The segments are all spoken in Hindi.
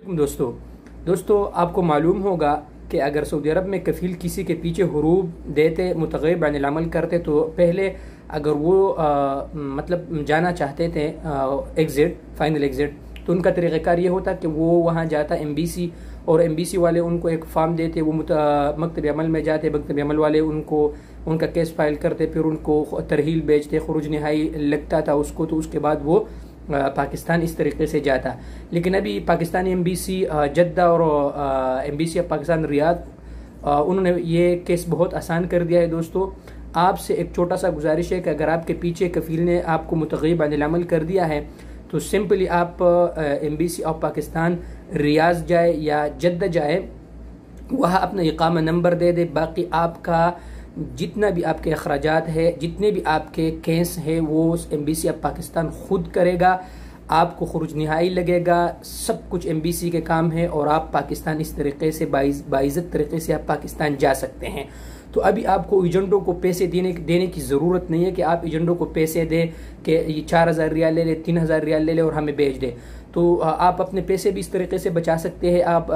दोस्तों दोस्तों आपको मालूम होगा कि अगर सऊदी अरब में कफ़ील किसी के पीछे हुरूब देते मुतग़य्यब अनिल अमल करते तो पहले अगर वो मतलब जाना चाहते थे एग्ज़िट फाइनल एग्ज़िट, तो उनका तरीक़ाकार ये होता कि वो वहाँ जाता एमबीसी, और एमबीसी वाले उनको एक फॉर्म देते, वो मकतब अमल में जाते, मकतब अमल वाले उनको उनका केस फाइल करते, फिर उनको तरहील भेजते, खुरूज निहाई लगता था उसको, तो उसके बाद वो पाकिस्तान इस तरीके से जाता। लेकिन अभी पाकिस्तानी एमबीसी जद्दा और एमबीसी ऑफ पाकिस्तान रियाद, उन्होंने ये केस बहुत आसान कर दिया है। दोस्तों आपसे एक छोटा सा गुजारिश है कि अगर आपके पीछे कफ़ील ने आपको मुतग़य्यब अनिल अमल कर दिया है तो सिंपली आप एमबीसी ऑफ पाकिस्तान रियाद जाए या जद्दा जाए, वहाँ अपना इकामा नंबर दे दे, बाकी आपका जितना भी आपके अखराजात है, जितने भी आपके केस हैं, वो एमबीसी ऑफ पाकिस्तान खुद करेगा। आपको खुरूज निहाई लगेगा, सब कुछ एमबीसी के काम है, और आप पाकिस्तान इस तरीके से बाइज़्ज़त तरीके से आप पाकिस्तान जा सकते हैं। तो अभी आपको एजेंटों को पैसे देने की ज़रूरत नहीं है कि आप एजेंटों को पैसे दें कि ये 4000 रियाल ले ले, 3000 रियाल ले ले और हमें भेज दे। तो आप अपने पैसे भी इस तरीके से बचा सकते हैं। आप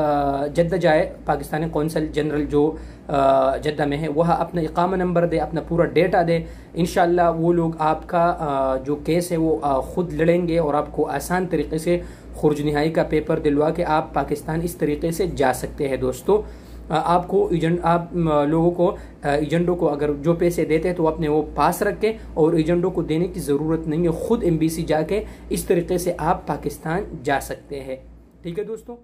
जद्दा जाए, पाकिस्तानी कौंसल जनरल जो जद्दा में है, वह अपना इकामा नंबर दे, अपना पूरा डेटा दे, इंशाल्लाह वो लोग आपका जो केस है वो ख़ुद लड़ेंगे और आपको आसान तरीके से खुरूज निहाई का पेपर दिलवा के आप पाकिस्तान इस तरीके से जा सकते हैं। दोस्तों आपको आप लोगों को एजेंटों को अगर जो पैसे देते हैं तो अपने वो पास रखें, और एजेंटों को देने की ज़रूरत नहीं है, ख़ुद एमबीसी जाके इस तरीके से आप पाकिस्तान जा सकते हैं। ठीक है दोस्तों।